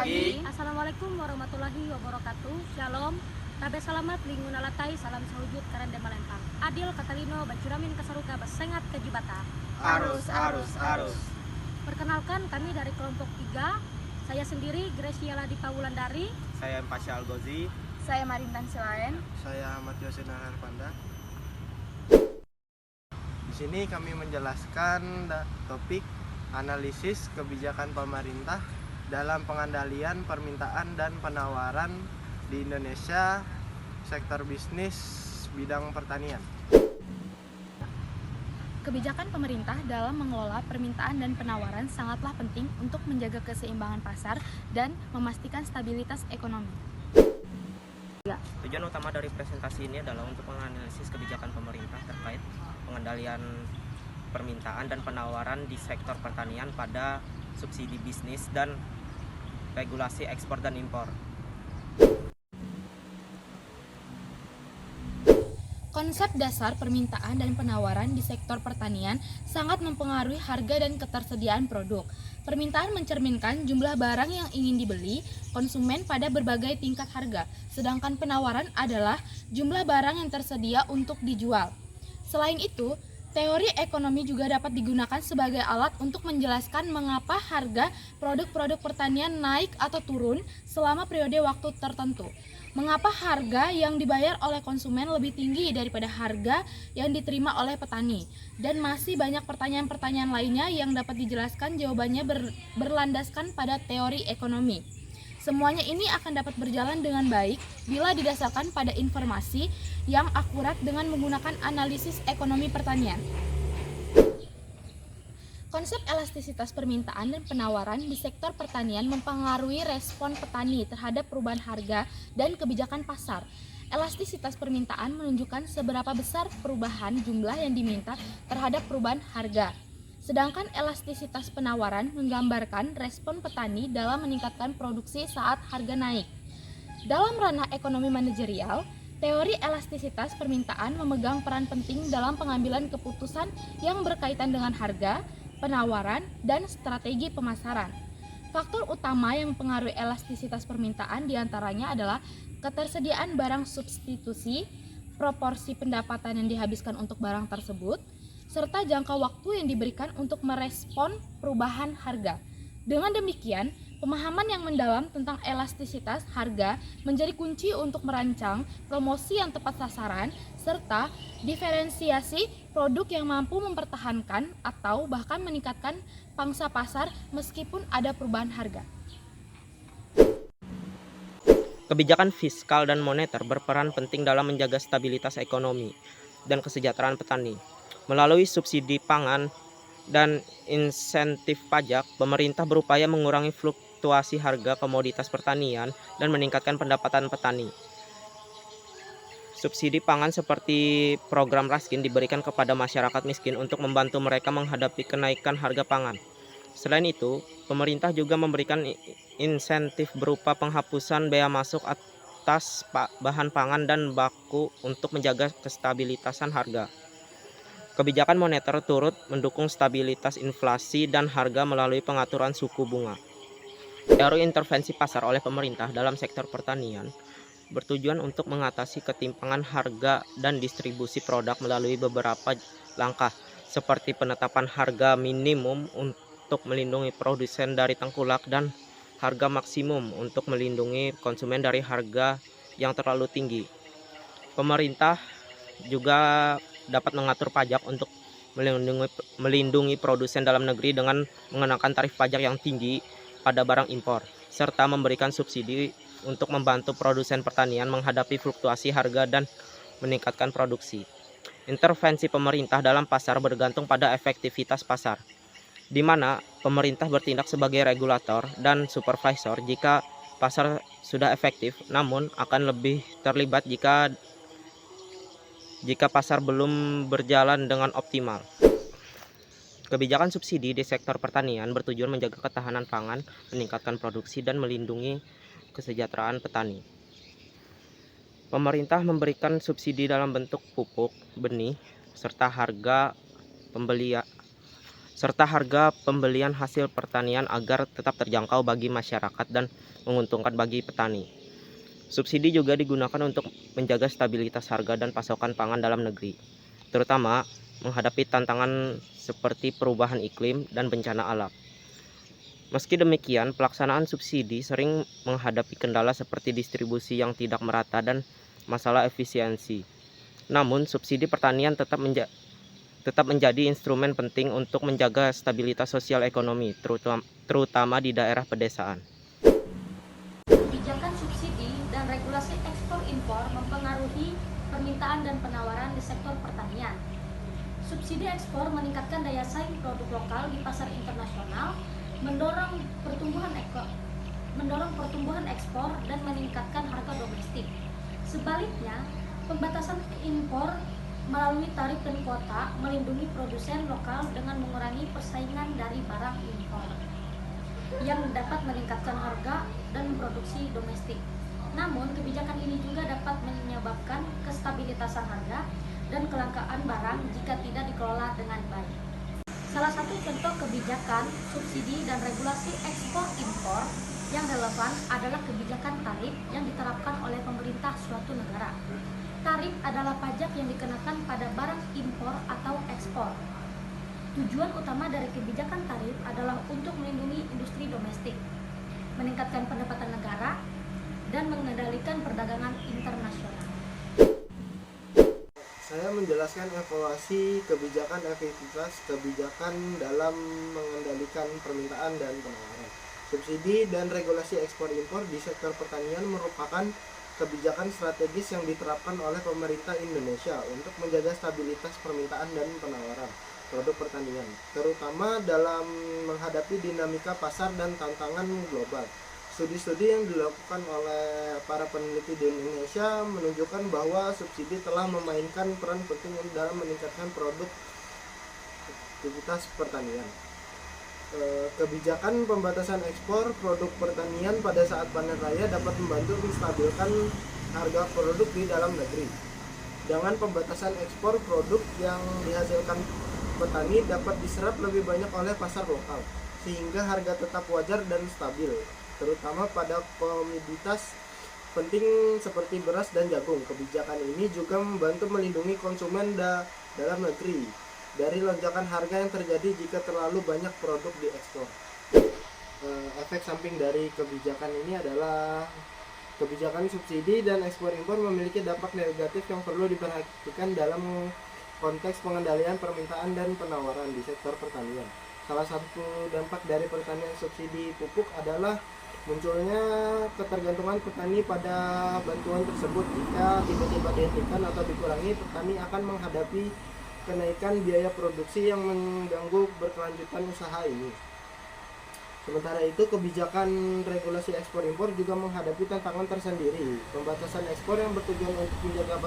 pagi. Assalamualaikum warahmatullahi wabarakatuh. Shalom. Tabe salamat lingun alatai salam sahujud karende malempang. Adil Katalino Bacuramin Kasaruka Basengat Kejibata. Arus. Perkenalkan kami dari kelompok 3. Saya sendiri Graciela Dita Wulandari. Saya Pasha Algozi. Saya Marintan Silaen. Saya Ahmad Yosin Harpanda. Di sini kami menjelaskan topik analisis kebijakan pemerintah dalam pengendalian permintaan dan penawaran di Indonesia sektor bisnis bidang pertanian. Kebijakan pemerintah dalam mengelola permintaan dan penawaran sangatlah penting untuk menjaga keseimbangan pasar dan memastikan stabilitas ekonomi. Tujuan utama dari presentasi ini adalah untuk menganalisis kebijakan pemerintah terkait pengendalian permintaan dan penawaran di sektor pertanian pada subsidi bisnis dan regulasi ekspor dan impor. Konsep dasar permintaan dan penawaran di sektor pertanian sangat mempengaruhi harga dan ketersediaan produk. Permintaan mencerminkan jumlah barang yang ingin dibeli konsumen pada berbagai tingkat harga, sedangkan penawaran adalah jumlah barang yang tersedia untuk dijual. Selain itu, teori ekonomi juga dapat digunakan sebagai alat untuk menjelaskan mengapa harga produk-produk pertanian naik atau turun selama periode waktu tertentu. Mengapa harga yang dibayar oleh konsumen lebih tinggi daripada harga yang diterima oleh petani. Dan masih banyak pertanyaan-pertanyaan lainnya yang dapat dijelaskan jawabannya berlandaskan pada teori ekonomi. Semuanya ini akan dapat berjalan dengan baik bila didasarkan pada informasi yang akurat dengan menggunakan analisis ekonomi pertanian. Konsep elastisitas permintaan dan penawaran di sektor pertanian mempengaruhi respon petani terhadap perubahan harga dan kebijakan pasar. Elastisitas permintaan menunjukkan seberapa besar perubahan jumlah yang diminta terhadap perubahan harga. Sedangkan elastisitas penawaran menggambarkan respon petani dalam meningkatkan produksi saat harga naik. Dalam ranah ekonomi manajerial, teori elastisitas permintaan memegang peran penting dalam pengambilan keputusan yang berkaitan dengan harga, penawaran, dan strategi pemasaran. Faktor utama yang mempengaruhi elastisitas permintaan diantaranya adalah ketersediaan barang substitusi, proporsi pendapatan yang dihabiskan untuk barang tersebut, serta jangka waktu yang diberikan untuk merespon perubahan harga. Dengan demikian, pemahaman yang mendalam tentang elastisitas harga menjadi kunci untuk merancang promosi yang tepat sasaran, serta diferensiasi produk yang mampu mempertahankan atau bahkan meningkatkan pangsa pasar meskipun ada perubahan harga. Kebijakan fiskal dan moneter berperan penting dalam menjaga stabilitas ekonomi dan kesejahteraan petani. Melalui subsidi pangan dan insentif pajak, pemerintah berupaya mengurangi fluktuasi harga komoditas pertanian dan meningkatkan pendapatan petani. Subsidi pangan seperti program Raskin diberikan kepada masyarakat miskin untuk membantu mereka menghadapi kenaikan harga pangan. Selain itu, pemerintah juga memberikan insentif berupa penghapusan bea masuk atas bahan pangan dan baku untuk menjaga kestabilitasan harga. Kebijakan moneter turut mendukung stabilitas inflasi dan harga melalui pengaturan suku bunga. Teori intervensi pasar oleh pemerintah dalam sektor pertanian bertujuan untuk mengatasi ketimpangan harga dan distribusi produk melalui beberapa langkah, seperti penetapan harga minimum untuk melindungi produsen dari tengkulak dan harga maksimum untuk melindungi konsumen dari harga yang terlalu tinggi. Pemerintah juga dapat mengatur pajak untuk melindungi produsen dalam negeri dengan mengenakan tarif pajak yang tinggi pada barang impor, serta memberikan subsidi untuk membantu produsen pertanian menghadapi fluktuasi harga dan meningkatkan produksi. Intervensi pemerintah dalam pasar bergantung pada efektivitas pasar, di mana pemerintah bertindak sebagai regulator dan supervisor jika pasar sudah efektif, namun akan lebih terlibat jika pasar belum berjalan dengan optimal. Kebijakan subsidi di sektor pertanian bertujuan menjaga ketahanan pangan, meningkatkan produksi, dan melindungi kesejahteraan petani. Pemerintah memberikan subsidi dalam bentuk pupuk, benih, serta harga pembelian serta harga pembelian hasil pertanian agar tetap terjangkau bagi masyarakat dan menguntungkan bagi petani. Subsidi juga digunakan untuk menjaga stabilitas harga dan pasokan pangan dalam negeri, terutama menghadapi tantangan seperti perubahan iklim dan bencana alam. Meski demikian, pelaksanaan subsidi sering menghadapi kendala seperti distribusi yang tidak merata dan masalah efisiensi. Namun, subsidi pertanian tetap menjadi instrumen penting untuk menjaga stabilitas sosial ekonomi, terutama di daerah pedesaan. Kebijakan subsidi dan regulasi ekspor impor mempengaruhi permintaan dan penawaran di sektor pertanian. Subsidi ekspor meningkatkan daya saing produk lokal di pasar internasional, mendorong pertumbuhan ekspor dan meningkatkan harga domestik. Sebaliknya, pembatasan impor melalui tarif dan kuota melindungi produsen lokal dengan mengurangi persaingan dari barang impor yang dapat meningkatkan harga dan produksi domestik. Namun, kebijakan ini juga dapat menyebabkan kestabilitasan harga dan kelangkaan barang jika tidak dikelola dengan baik. Salah satu contoh kebijakan subsidi dan regulasi ekspor impor yang relevan adalah kebijakan tarif yang diterapkan oleh pemerintah suatu negara. Tarif adalah pajak yang dikenakan pada barang impor atau ekspor. Tujuan utama dari kebijakan tarif adalah untuk melindungi industri domestik, meningkatkan pendapatan negara, dan mengendalikan perdagangan internasional. Saya menjelaskan evaluasi kebijakan efektivitas kebijakan dalam mengendalikan permintaan dan penawaran. Subsidi dan regulasi ekspor impor di sektor pertanian merupakan kebijakan strategis yang diterapkan oleh pemerintah Indonesia untuk menjaga stabilitas permintaan dan penawaran produk pertanian, terutama dalam menghadapi dinamika pasar dan tantangan global. Studi-studi yang dilakukan oleh para peneliti di Indonesia menunjukkan bahwa subsidi telah memainkan peran penting dalam meningkatkan produktivitas pertanian. Kebijakan pembatasan ekspor produk pertanian pada saat panen raya dapat membantu menstabilkan harga produk di dalam negeri. Dengan pembatasan ekspor produk yang dihasilkan petani dapat diserap lebih banyak oleh pasar lokal, sehingga harga tetap wajar dan stabil, terutama pada komoditas penting seperti beras dan jagung. Kebijakan ini juga membantu melindungi konsumen dalam negeri dari lonjakan harga yang terjadi jika terlalu banyak produk diekspor. Efek samping dari kebijakan ini adalah kebijakan subsidi dan ekspor impor memiliki dampak negatif yang perlu diperhatikan dalam konteks pengendalian permintaan dan penawaran di sektor pertanian. Salah satu dampak dari pertanian subsidi pupuk adalah munculnya ketergantungan petani pada bantuan tersebut. Jika tiba-tiba dihentikan atau dikurangi, petani akan menghadapi kenaikan biaya produksi yang mengganggu berkelanjutan usaha ini. Sementara itu, kebijakan regulasi ekspor impor juga menghadapi tantangan tersendiri. Pembatasan ekspor yang bertujuan untuk menjaga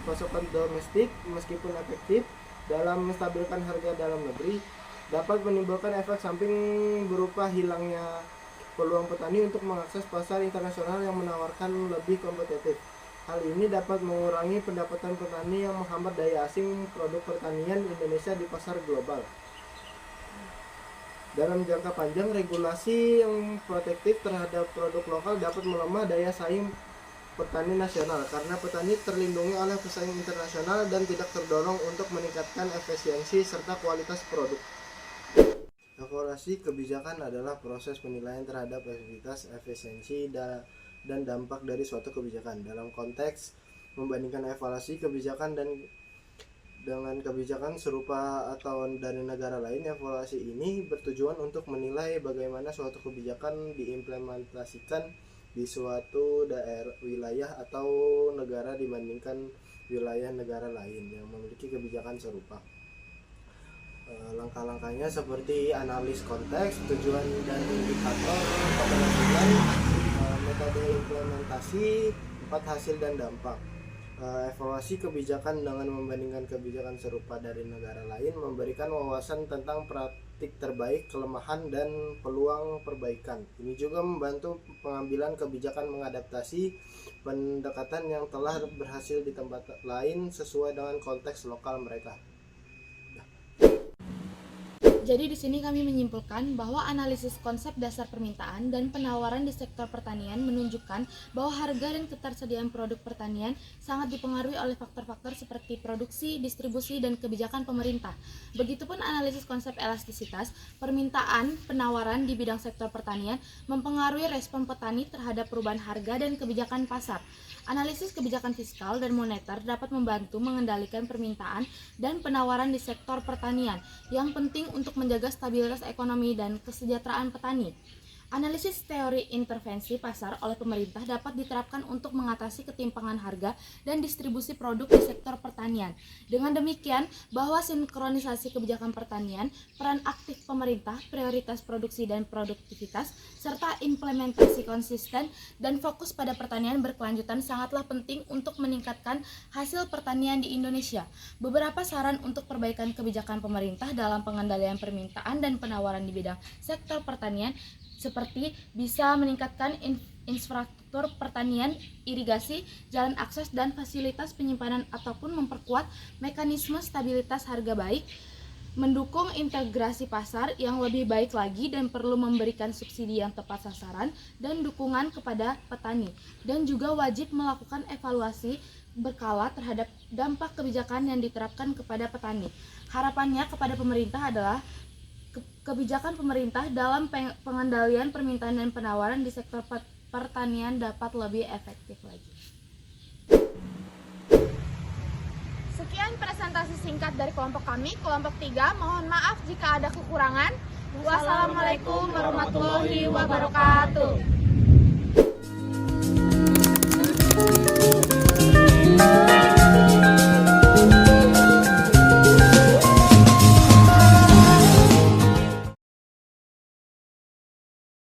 pasokan domestik meskipun efektif dalam menstabilkan harga dalam negeri dapat menimbulkan efek samping berupa hilangnya peluang petani untuk mengakses pasar internasional yang menawarkan lebih kompetitif. Hal ini dapat mengurangi pendapatan petani yang menghambat daya asing produk pertanian Indonesia di pasar global. Dalam jangka panjang, regulasi yang protektif terhadap produk lokal dapat melemah daya saing petani nasional karena petani terlindungi oleh pesaing internasional dan tidak terdorong untuk meningkatkan efisiensi serta kualitas produk. Evaluasi kebijakan adalah proses penilaian terhadap efektivitas, efisiensi, dan dampak dari suatu kebijakan. Dalam konteks membandingkan evaluasi kebijakan dengan kebijakan serupa atau dari negara lain, evaluasi ini bertujuan untuk menilai bagaimana suatu kebijakan diimplementasikan di suatu daerah, wilayah atau negara dibandingkan wilayah negara lain yang memiliki kebijakan serupa. Langkah-langkahnya seperti analis konteks, tujuan dan indikator keberhasilan, metode implementasi, 4 hasil dan dampak. Evaluasi kebijakan dengan membandingkan kebijakan serupa dari negara lain memberikan wawasan tentang praktik terbaik, kelemahan, dan peluang perbaikan. Ini juga membantu pengambilan kebijakan mengadaptasi pendekatan yang telah berhasil di tempat lain sesuai dengan konteks lokal mereka. Jadi di sini kami menyimpulkan bahwa analisis konsep dasar permintaan dan penawaran di sektor pertanian menunjukkan bahwa harga dan ketersediaan produk pertanian sangat dipengaruhi oleh faktor-faktor seperti produksi, distribusi, dan kebijakan pemerintah. Begitupun analisis konsep elastisitas, permintaan, penawaran di bidang sektor pertanian mempengaruhi respon petani terhadap perubahan harga dan kebijakan pasar. Analisis kebijakan fiskal dan moneter dapat membantu mengendalikan permintaan dan penawaran di sektor pertanian yang penting untuk menjaga stabilitas ekonomi dan kesejahteraan petani. Analisis teori intervensi pasar oleh pemerintah dapat diterapkan untuk mengatasi ketimpangan harga dan distribusi produk di sektor pertanian. Dengan demikian, bahwa sinkronisasi kebijakan pertanian, peran aktif pemerintah, prioritas produksi dan produktivitas, serta implementasi konsisten dan fokus pada pertanian berkelanjutan sangatlah penting untuk meningkatkan hasil pertanian di Indonesia. Beberapa saran untuk perbaikan kebijakan pemerintah dalam pengendalian permintaan dan penawaran di bidang sektor pertanian seperti bisa meningkatkan infrastruktur pertanian, irigasi, jalan akses dan fasilitas penyimpanan ataupun memperkuat mekanisme stabilitas harga baik, mendukung integrasi pasar yang lebih baik lagi dan perlu memberikan subsidi yang tepat sasaran dan dukungan kepada petani, dan juga wajib melakukan evaluasi berkala terhadap dampak kebijakan yang diterapkan kepada petani. Harapannya kepada pemerintah adalah kebijakan pemerintah dalam pengendalian permintaan dan penawaran di sektor pertanian dapat lebih efektif lagi. Sekian presentasi singkat dari kelompok kami, kelompok 3. Mohon maaf jika ada kekurangan. Wassalamualaikum warahmatullahi wabarakatuh.